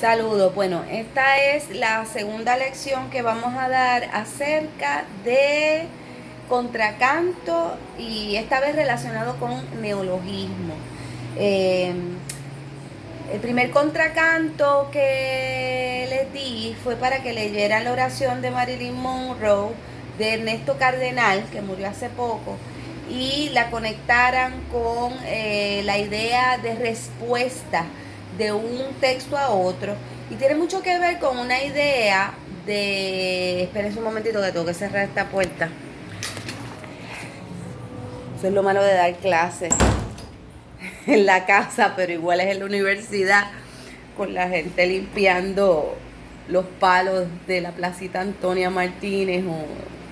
Saludos. Bueno, esta es la segunda lección que vamos a dar acerca de contracanto y esta vez relacionado con neologismo. Eh, el primer contracanto que les di fue para que leyeran la oración de Marilyn Monroe de Ernesto Cardenal, que murió hace poco, y la conectaran con la idea de respuesta de un texto a otro. Y tiene mucho que ver con una idea de... Esperen un momentito que tengo que cerrar esta puerta. Eso es lo malo de dar clases en la casa, pero igual es en la universidad, con la gente limpiando los palos de la placita Antonia Martínez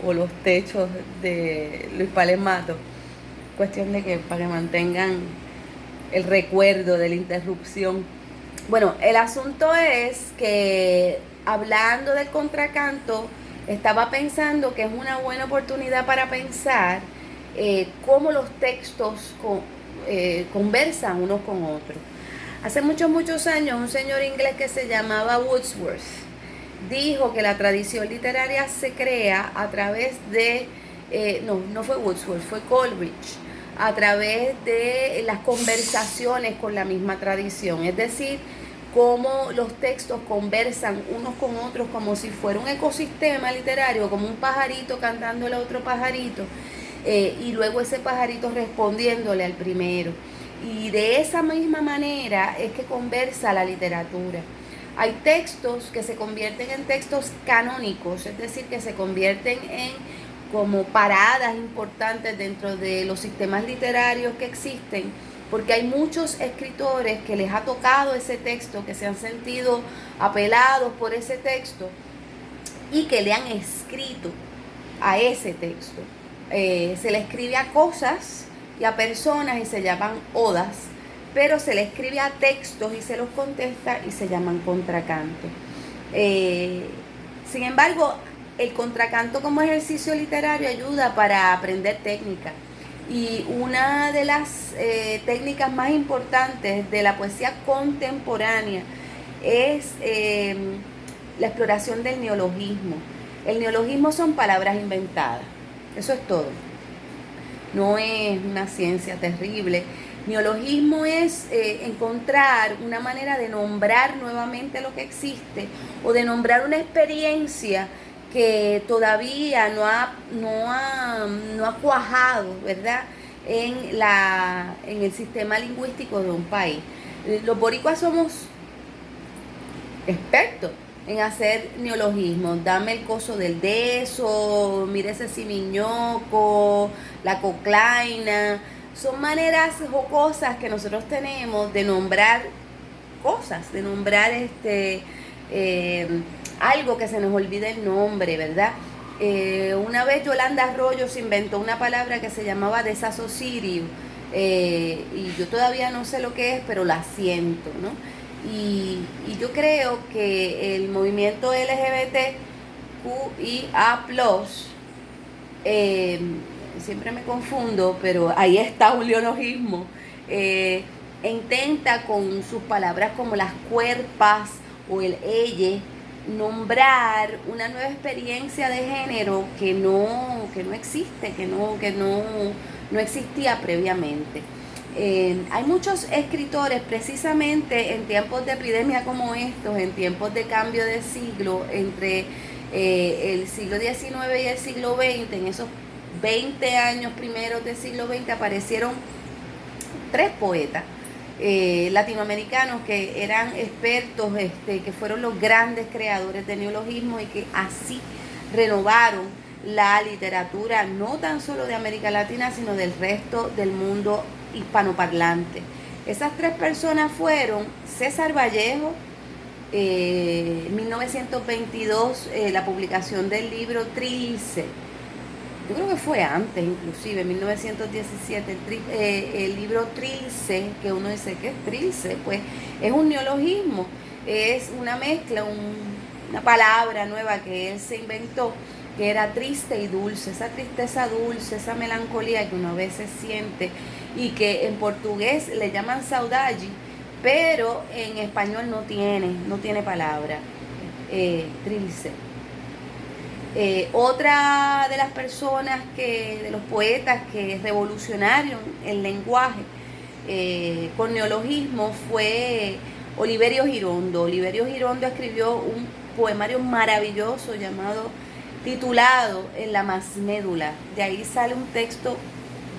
o los techos de Luis Pález Mato. Cuestión de que para que mantengan el recuerdo de la interrupción. Bueno, el asunto es que hablando del contracanto, estaba pensando que es una buena oportunidad para pensar cómo los textos conversan unos con otros. Hace muchos años, un señor inglés que se llamaba Wordsworth dijo que la tradición literaria se crea a través de, no fue Wordsworth, fue Coleridge, a través de las conversaciones con la misma tradición, es decir, cómo los textos conversan unos con otros como si fuera un ecosistema literario, como un pajarito cantándole a otro pajarito, y luego ese pajarito respondiéndole al primero. Y de esa misma manera es que conversa la literatura. Hay textos que se convierten en textos canónicos, es decir, que se convierten en como paradas importantes dentro de los sistemas literarios que existen, porque hay muchos escritores que les ha tocado ese texto, que se han sentido apelados por ese texto y que le han escrito a ese texto. Se le escribe a cosas y a personas y se llaman odas, pero se le escribe a textos y se los contesta y se llaman contracanto. Sin embargo, el contracanto como ejercicio literario ayuda para aprender técnica. Y una de las técnicas más importantes de la poesía contemporánea es la exploración del neologismo. El neologismo son palabras inventadas. Eso es todo. No es una ciencia terrible. Neologismo es encontrar una manera de nombrar nuevamente lo que existe o de nombrar una experiencia que todavía no ha cuajado, ¿verdad?, en el sistema lingüístico de un país. Los boricuas somos expertos en hacer neologismos. Dame el coso del deso, mire ese simiñoco, la coclaina. Son maneras jocosas que nosotros tenemos de nombrar cosas, de nombrar algo que se nos olvide el nombre, ¿verdad? Una vez Yolanda Arroyo se inventó una palabra que se llamaba desasocirio, y yo todavía no sé lo que es, pero la siento, ¿no? Y yo creo que el movimiento LGBTQIA+, siempre me confundo, pero ahí está un neologismo, intenta con sus palabras como las cuerpas o el elle nombrar una nueva experiencia de género que no existe, que no existía previamente. Hay muchos escritores precisamente en tiempos de epidemia como estos, en tiempos de cambio de siglo entre el siglo XIX y el siglo XX, en esos 20 años primeros del siglo XX aparecieron 3 poetas latinoamericanos que eran expertos, que fueron los grandes creadores de neologismo y que así renovaron la literatura no tan solo de América Latina, sino del resto del mundo hispanoparlante. Esas 3 personas fueron César Vallejo, 1922, la publicación del libro Trilce. Yo creo que fue antes, inclusive, 1917, el libro Trilce, que uno dice, ¿qué es Trilce? Pues es un neologismo, es una mezcla, una palabra nueva que él se inventó, que era triste y dulce, esa tristeza dulce, esa melancolía que uno a veces siente y que en portugués le llaman saudade, pero en español no tiene palabra, trilce. Otra de las personas, de los poetas que revolucionaron el lenguaje con neologismo fue Oliverio Girondo. Oliverio Girondo escribió un poemario maravilloso titulado En la más médula. De ahí sale un texto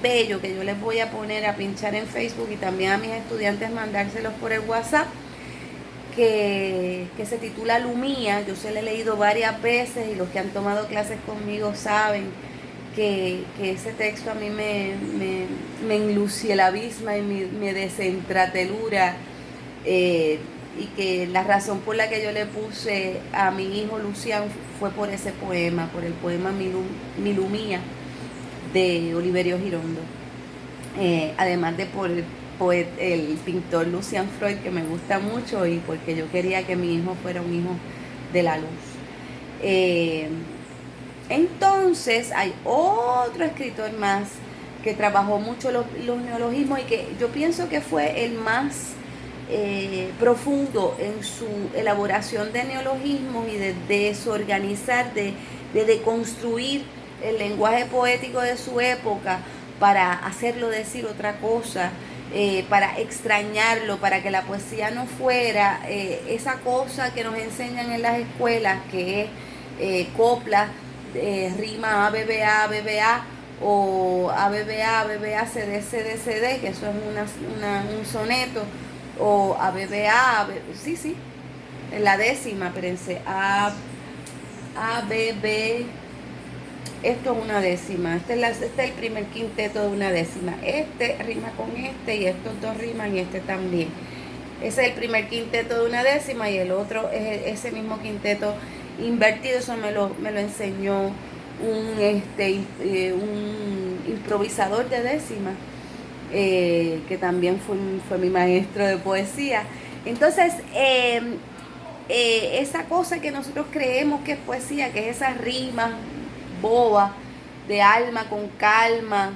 bello que yo les voy a poner a pinchar en Facebook y también a mis estudiantes mandárselos por el WhatsApp, que se titula Lumía. Yo se lo he leído varias veces y los que han tomado clases conmigo saben que ese texto a mí me enlucie el abismo y me desentratelura, y que la razón por la que yo le puse a mi hijo Lucián fue por ese poema, por el poema Mi Lumía de Oliverio Girondo, además de por el pintor Lucian Freud, que me gusta mucho, y porque yo quería que mi hijo fuera un hijo de la luz. Entonces hay otro escritor más que trabajó mucho los neologismos y que yo pienso que fue el más profundo en su elaboración de neologismos y de desorganizar, de deconstruir el lenguaje poético de su época para hacerlo decir otra cosa, para extrañarlo, para que la poesía no fuera esa cosa que nos enseñan en las escuelas, que es copla, rima ABBA, ABBA, o ABBA, ABBA, CD, CD, CD, que eso es un soneto, o ABBA, sí, en la décima, espérense, ABB, esto es una décima, este es el primer quinteto de una décima, este rima con este y estos dos riman y este también. Ese es el primer quinteto de una décima y el otro es ese mismo quinteto invertido. Eso me lo enseñó un improvisador de décima, que también fue mi maestro de poesía. Entonces, esa cosa que nosotros creemos que es poesía, que es esa rima boba de alma con calma,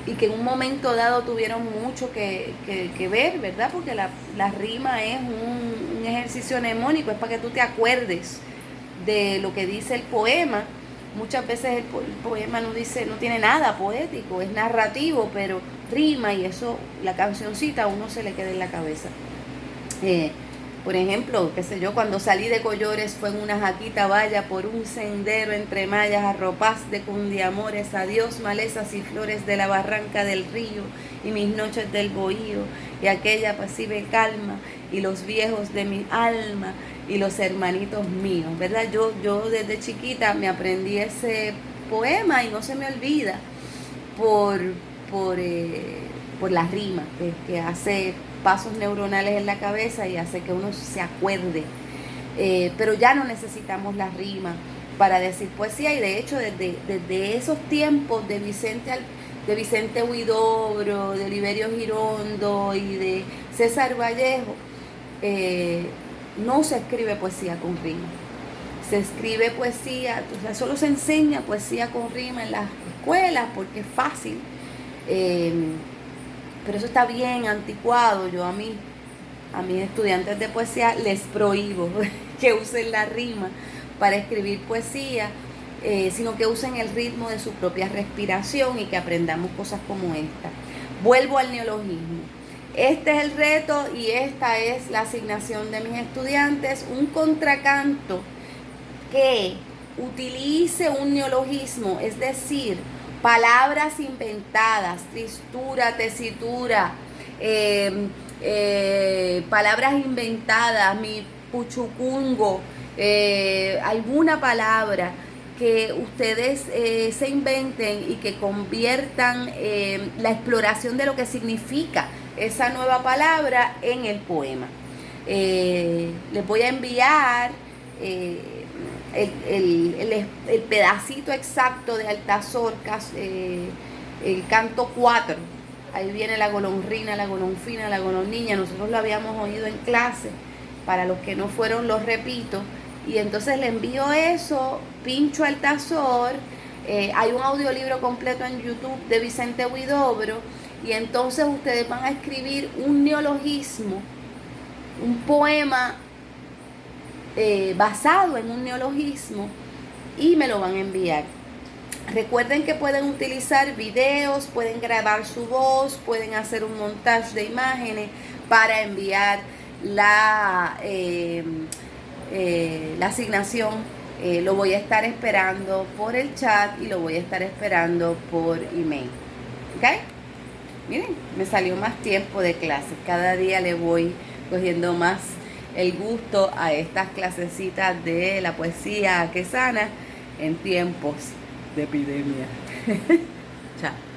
y que en un momento dado tuvieron mucho que ver, ¿verdad? Porque la rima es un ejercicio mnemónico, es para que tú te acuerdes de lo que dice el poema. Muchas veces el poema no tiene nada poético, es narrativo, pero rima, y eso, la cancioncita a uno se le queda en la cabeza. Por ejemplo, qué sé yo, cuando salí de Collores fue en una jaquita valla por un sendero entre mallas, arropaz de cundiamores, adiós malezas y flores de la barranca del río y mis noches del bohío y aquella apacible calma y los viejos de mi alma y los hermanitos míos, ¿verdad? Yo desde chiquita me aprendí ese poema y no se me olvida por la rima, que hace pasos neuronales en la cabeza y hace que uno se acuerde. Pero ya no necesitamos la rima para decir poesía, y de hecho desde esos tiempos de Vicente Huidobro, de Oliverio Girondo y de César Vallejo, no se escribe poesía con rima. Se escribe poesía, o sea, solo se enseña poesía con rima en las escuelas porque es fácil. Pero eso está bien anticuado. Yo a mis estudiantes de poesía les prohíbo que usen la rima para escribir poesía, sino que usen el ritmo de su propia respiración y que aprendamos cosas como esta. Vuelvo al neologismo. Este es el reto y esta es la asignación de mis estudiantes, un contracanto que utilice un neologismo, es decir, palabras inventadas, tristura, tesitura, palabras inventadas, mi puchucungo, alguna palabra que ustedes se inventen y que conviertan la exploración de lo que significa esa nueva palabra en el poema. Les voy a enviar el pedacito exacto de Altazor, el canto 4. Ahí viene la golondrina, la golonfina, la golondriña. Nosotros lo habíamos oído en clase. Para los que no fueron, lo repito. Y entonces le envío eso, pincho Altazor. Hay un audiolibro completo en YouTube de Vicente Huidobro. Y entonces ustedes van a escribir un neologismo, un poema basado en un neologismo y me lo van a enviar. Recuerden que pueden utilizar videos, pueden grabar su voz, pueden hacer un montaje de imágenes para enviar la asignación. Lo voy a estar esperando por el chat y lo voy a estar esperando por email. ¿Ok? Miren, me salió más tiempo de clases. Cada día le voy cogiendo más el gusto a estas clasecitas de la poesía que sana en tiempos de epidemia. Chao.